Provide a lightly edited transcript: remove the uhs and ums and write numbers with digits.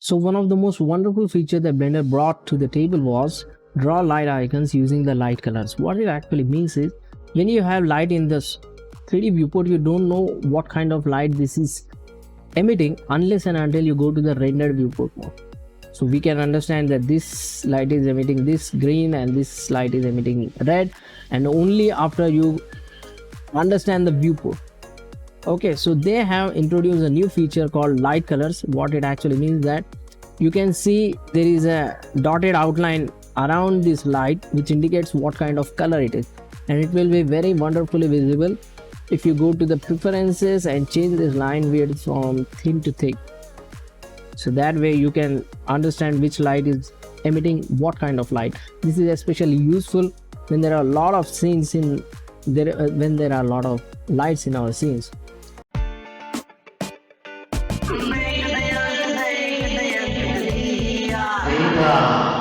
So one of the most wonderful features that Blender brought to the table was draw light icons using the light colors. What it actually means is, when you have light in this 3D viewport, you don't know what kind of light this is emitting unless and until you go to the rendered viewport mode. So we can understand that this light is emitting this green and this light is emitting red, and only after you understand the viewport. Okay, so they have introduced a new feature called light colors. What it actually means that you can see there is a dotted outline around this light which indicates what kind of color it is, and it will be very wonderfully visible if you go to the preferences and change this line width from thin to thick. So that way you can understand which light is emitting what kind of light. This is especially useful when there are a lot of scenes when there are a lot of lights in our scenes. Veda.